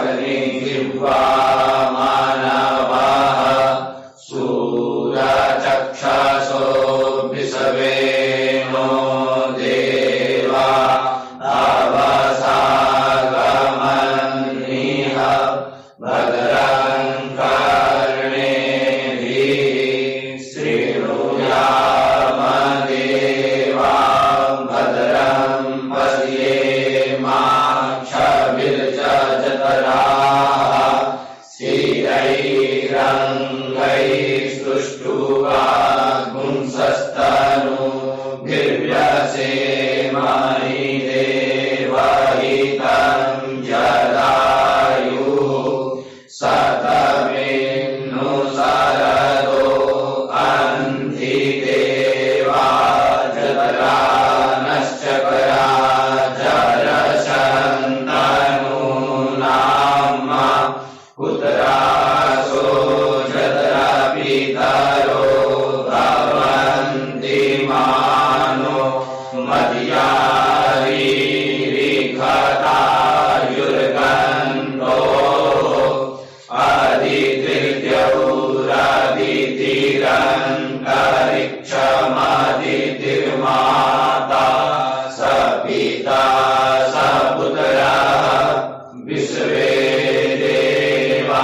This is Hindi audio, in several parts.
अग्निजिह्वा मानवाः सूरचक्षसो विषवे नो देवा अवसागमन्निह भद्रं कर्णेभिः शृणुयाम देवाः भद्रं पश्येमाक्षभिर्यजत्राः स्थिरैरङ्गैस्तुष्टुवागुंसस्तनूभिर्व्यसेमहि देवहितं जलायुः सतमेनु शरदो अन्धि देवा जतरानश्चकरा जरशन्तनूनाम पुत्रासो जतरा पितरो भवन्ति मानो मद्यारीरिखतायुर्गन्धो अदितिर्द्यौरदितिरन्तरिक्षमदितिर्माता स पिता स पुत्रः विश्वे देवा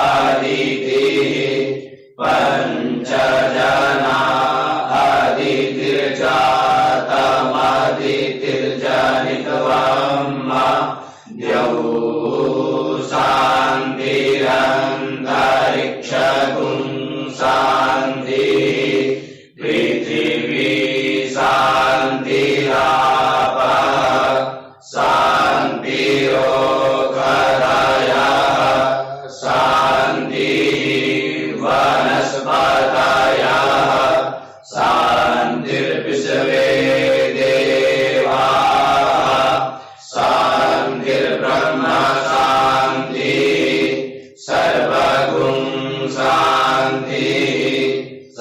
अदितिः पञ्चजना अदितिर्जातमदितिर्जनितवम् द्यौः शान्तिरन्तरिक्षगुं शान्तिः पृथिवी शान्तिरापः शान्तिरोषधयः शान्तिः वनस्पतयः शान्तिर्विश्वे देवाः शान्तिर्ब्रह्म शान्तिः सर्वगुं शान्तिः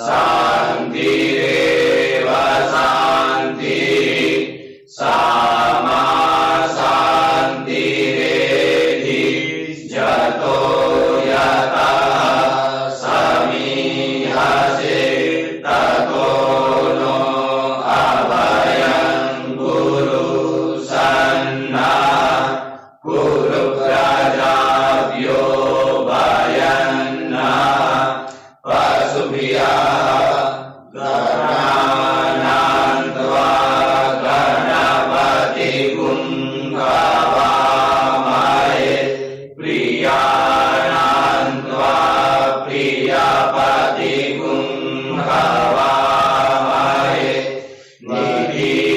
शान्तिरेव शान्तिः सामा शान्तिरेधि जतो यतः समीहसे ततो नो अभयं कुरु सन्नः कुरु प्रजाभ्यो भयन्नः पशुभ्यः गणानान्त्वा गणपतिगुं हवामहे प्रियाणान्त्वा प्रियपतिगुं हवामहे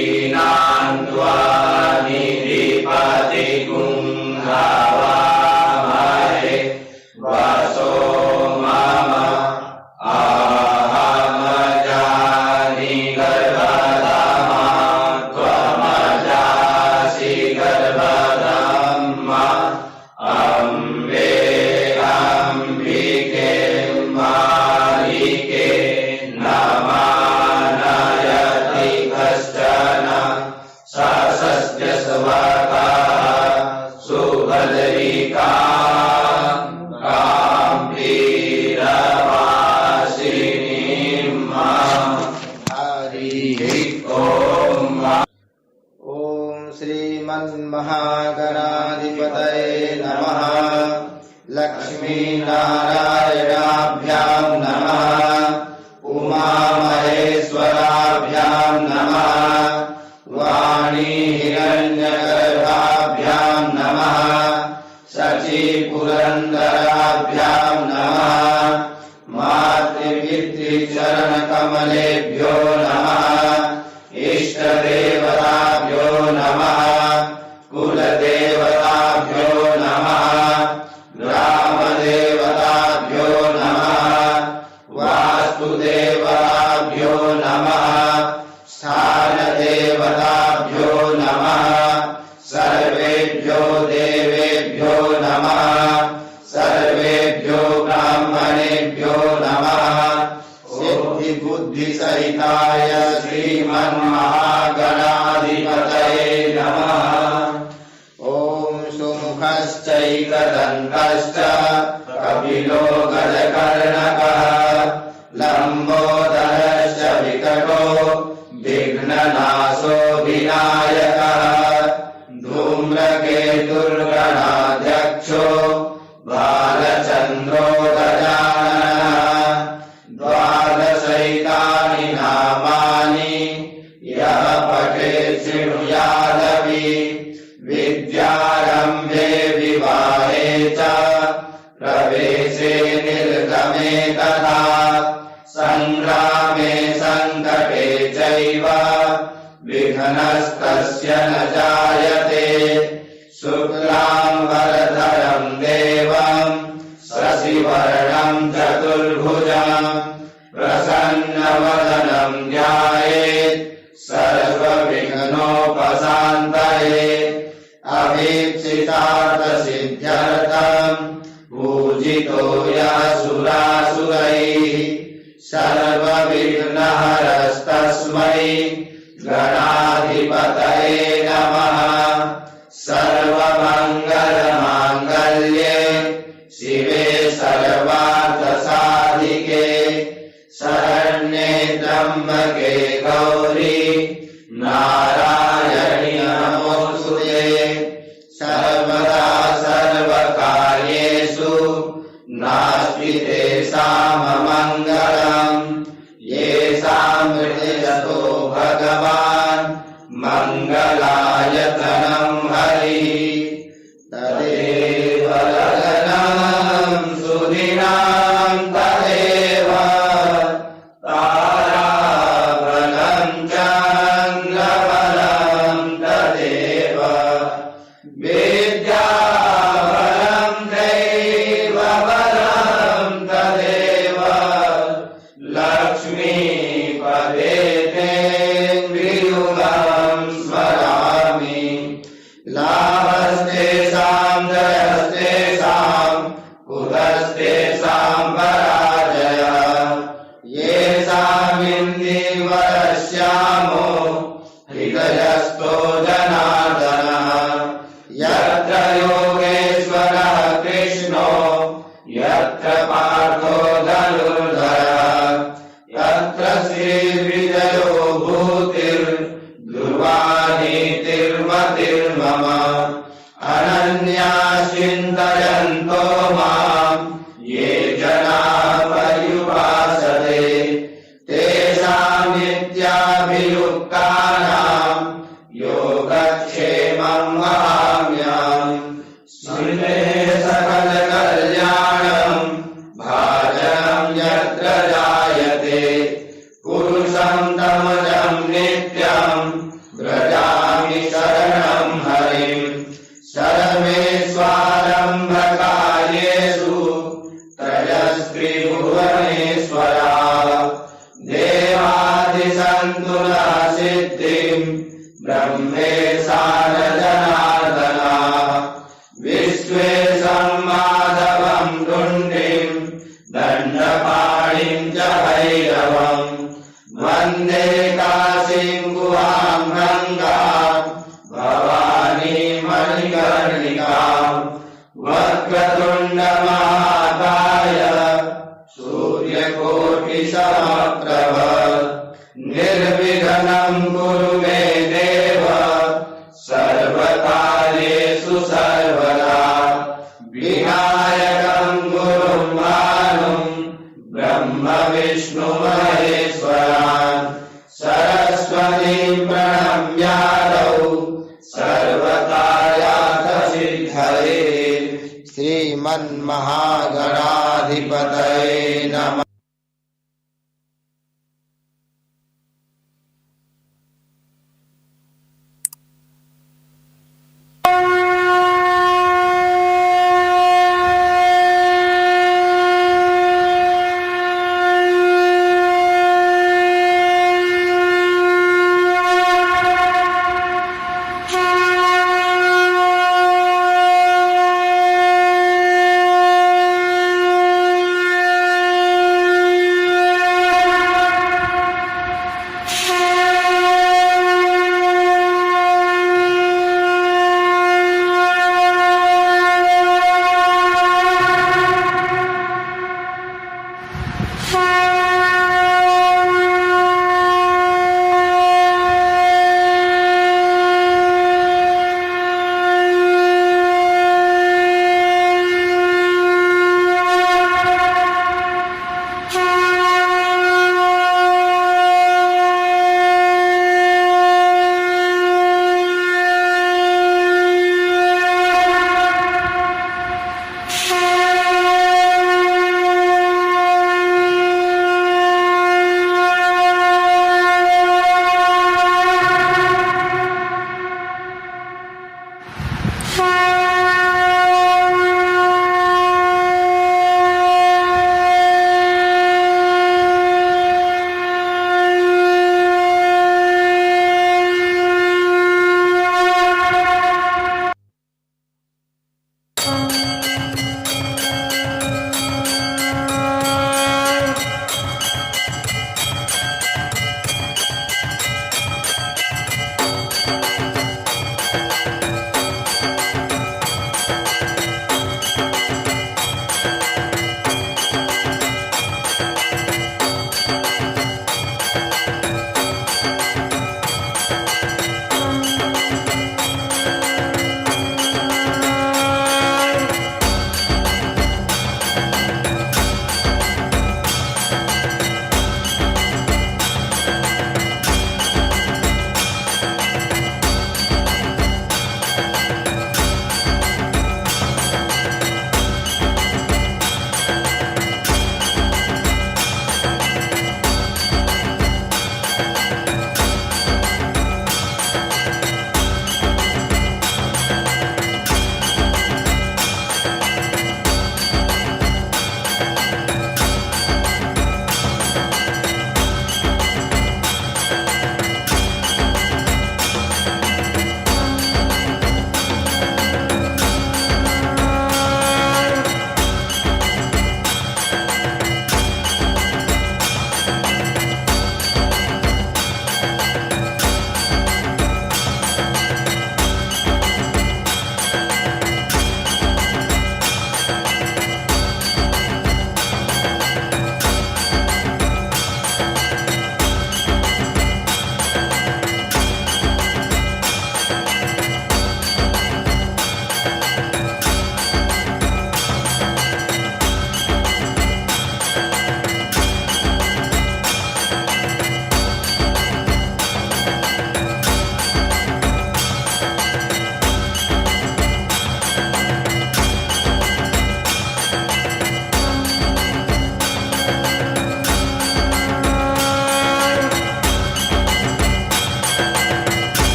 निधीनान्त्वा निधिपतिगुं हवामहे वसो मम अहमजानि गर्भधामा त्वमजासि गर्भधामा अम्बे अम्बिके मालिके नमानयति कश्चन सशस्य स्वकः सुभद्रिका काम्भीरवासिनीं हरिः ॐ। ओम श्रीमन्महागणाधिपतये नमः। लक्ष्मीनारायणाभ्यां नमः। उमामहेश्वराभ्यां नमः। वाणी हिरण्यगर्भाभ्यां नमः। शचीपुरन्दराभ्यां नमः। मातृपितृचरणकमलेभ्यो नमः। इष्टदेवताभ्यो नमः। कुलदेवताभ्यो नमः। ग्रामदेवताभ्यो नमः। वास्तुदेवताभ्यो नमः। स्थानदेवताभ्यो नमः। सर्वेभ्यो देवेभ्यो नमः। सर्वेभ्यो ब्राह्मणेभ्यो नमः। सिद्धिबुद्धिसहिताय श्रीमन्महागणाधिपतये नमः। ओम सुमुख मुखश्चैकदन्तश्च कपिलो गजकर्णकः लम्बोदरश्च विकटो विघ्ननाशो विनायकः धूम्रकेतुर्गणाध्यक्षो बालचन्द्रो गजाननः द्वादशैतानि नामानि यः पठेत् शृणुयादपि विद्यारम्भे विवाहे च प्रवेशे निर्गमे तथा सङ्ग्रामे सङ्कटे चैव विघ्नस्तस्य न जायते शुक्लाम्बरधरं देवं शशिवर्णं चतुर्भुजं प्रसन्नवदनं ध्यायेत् सर्वविघ्नोपशान्तये अभीप्सितार्थसिद्ध्यर्थं पूजितो यः सुरासुरैः सर्वविघ्नहरस्तस्मै गणाधिपतये नमः सर्वमङ्गलमाङ्गल्ये शिवे सर्वार्थसाधिके शरण्ये त्र्यम्बके गौरी नारायणि नमोस्तुते सर्वदा सर्वकार्येषु नास्ति तेषाममङ्गलम् येषां हृदयस्थो भगवान् मङ्गलायतनं हरिः तदेव लग्नं सुदिनां तदेव ताराबलं चन्द्रबलं तदेव विद्याबलं दैवबलं तदेव लक्ष्मीपदे तेन्द्रियुगं स्मरामि लाभस्तेषां जयस्तेषां कुतस्तेषां पराजयः येषामिन्दीवरश्यामो हृदयस्थो जनार्दनः यत्र योगेश्वरः कृष्णो यत्र पार्थो धनुर्धरः यत्र श्रीविजयो भूतिर्ध्रुवा नीतिर्मतिर्मम अनन्या चिन्तयन्तो माम् ये जनाः पर्युपासते तेषां नित्याभियुक्तानां योगक्षेमं वहाम्यहम् श्रीते सकलकल्याणं भाजनं यत्र जायते पुरुषं तमजं नित्यं व्रजामि शरणं हरिं सर्वेष्वारम्भकार्येषु त्रयस्त्रिभुवनेश्वरा देवादिसन्तु न सिद्धिं ब्रह्मेशान जनार्दना विश्वेशं माधवं तुण्डिं दण्डपाणिं च भैरवं वन्दे काशीं गुहां गङ्गां भवानी मणिकर्णिकां वक्रतुण्डमहाकाय सूर्यकोटिसमप्रभ निर्विघ्नं कुरु मे देव सर्वकार्येषु सर्वदा विनायकं गुरुं भानुं ब्रह्म विष्णु महेश्वरान् सरस्वतीं प्रणम्यादौ सर्वकार्यार्थसिद्धये श्रीमन्महागणाधिपतये नमः।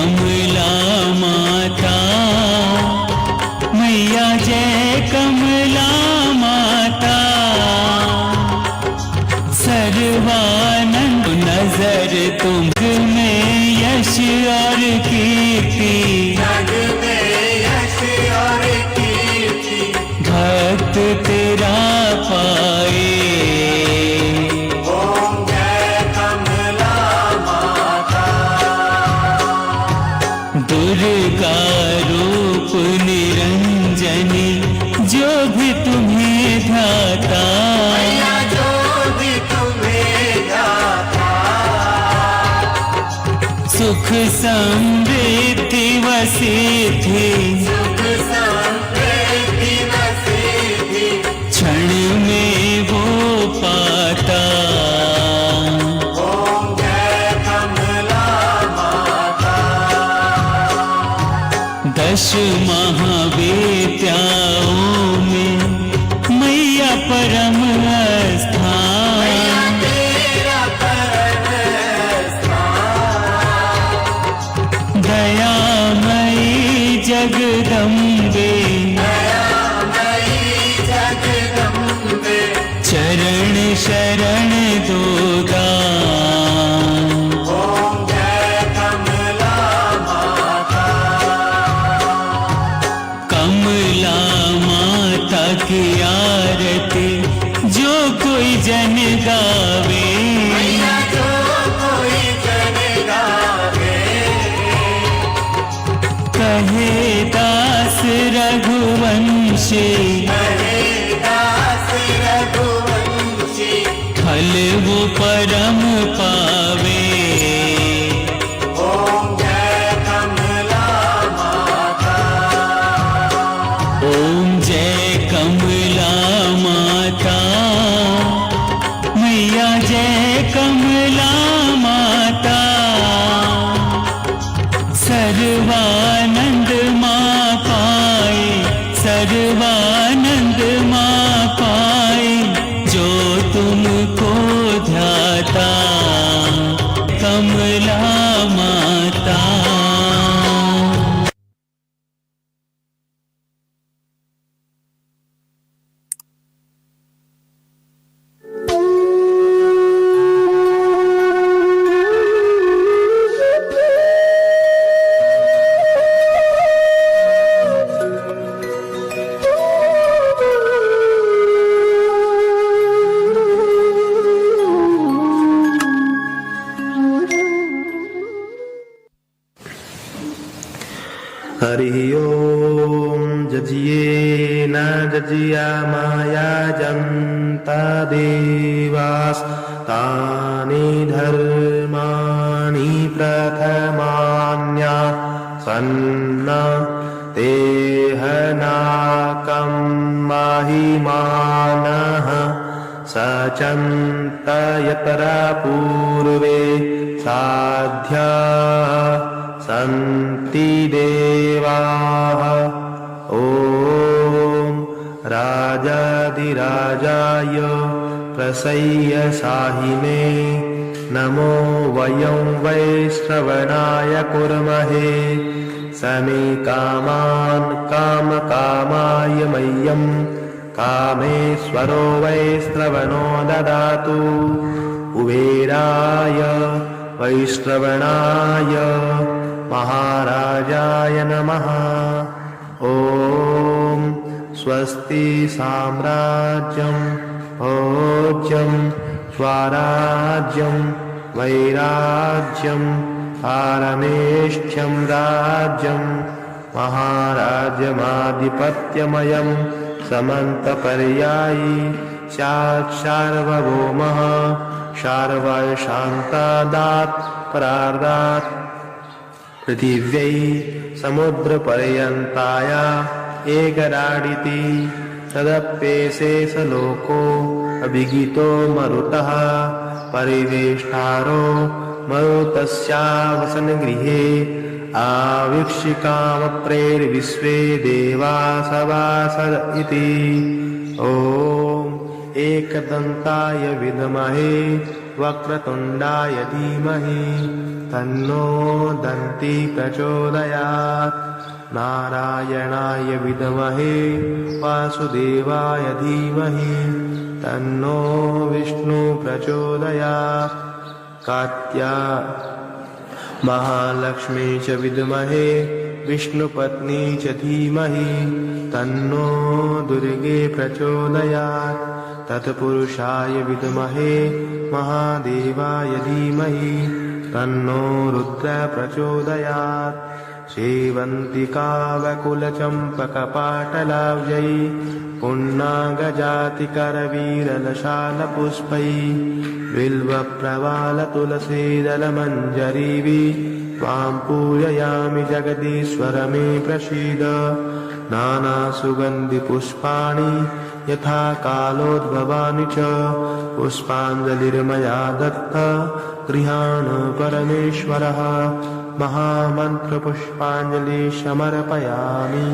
कमला माता, मैया जय कमला माता। सर्वानंद नजर तुम में यश और कीर्ति, भक्त तेरा पाए। दुर्गा रूप निरंजनी, जो भी तुम्हें ध्याता, सुख समृद्धि वसिद्धि, क्षण में वो पाता। दश महाविद्याओं में मैया परम स्थान, दयामयी जगदम्बे, चरण शरण दो दान। कमला माता की आरती जो कोई जन गावे, कहे दास रघुवंशी, फल वो परम पावे। ओम जय कमला माता, मैया जय कमला माता। सर्वानंद माँ पाए, सर्वानंद माँ पाए, जो तुमको ध्याता, कमला माता। हरि ओम जजिए न जजिया माया जन्ता देवास तानि धर्माणि प्रथमान्या सन्ना तेहनाकं महिमानः सचन्तयतरा पूर्वे साध्या सन्ति देवाः। ॐ राजाधिराजाय प्रसय्य साहिने नमो वयं वै श्रवणाय कुर्महे। समे कामान् कामकामाय मह्यं कामेश्वरो वै श्रवणो ददातु। कुबेराय वैश्रवणाय महाराजाय नमः। ॐ स्वस्ति साम्राज्यं भोज्यं स्वराज्यं वैराज्यं पारमेष्ठ्यं राज्यं महाराज्यमाधिपत्यमयं समन्तपर्यायी स्यात् सार्वभौमः शार्वर्शान्तादात् परार्धात् पृथिव्यै समुद्रपर्यन्ताया एकराडिति तदप्येशेषलोको अभिगितो मरुतः परिवेष्टारो मरुतस्यावसनगृहे आवीक्षिकामप्रेर्विश्वे देवा सभासद इति। ॐ एकदन्ताय विद्महे वक्रतुण्डाय धीमहि तन्नो दन्ती प्रचोदयात् नारायणाय विद्महे वासुदेवाय धीमहि तन्नो विष्णु प्रचोदयात् कात्या महालक्ष्मी च विद्महे विष्णुपत्नी च धीमहि तन्नो दुर्गे प्रचोदयात् तत्पुरुषाय विद्महे महादेवाय धीमहि तन्नो रुद्र प्रचोदयात् सेवन्तिकावकुलचम्पकपाटलाब्जै पुण्णागजातिकरवीरलशालपुष्पै बिल्वप्रवालतुलसीदलमञ्जरीभिः त्वां पूजयामि जगदीश्वर मे प्रसीद नानासुगन्धिपुष्पाणि यथा कालोद्भवानि च पुष्पाञ्जलिर्मया दत्त गृहाण परमेश्वरः महामन्त्रपुष्पाञ्जलिं समर्पयामि।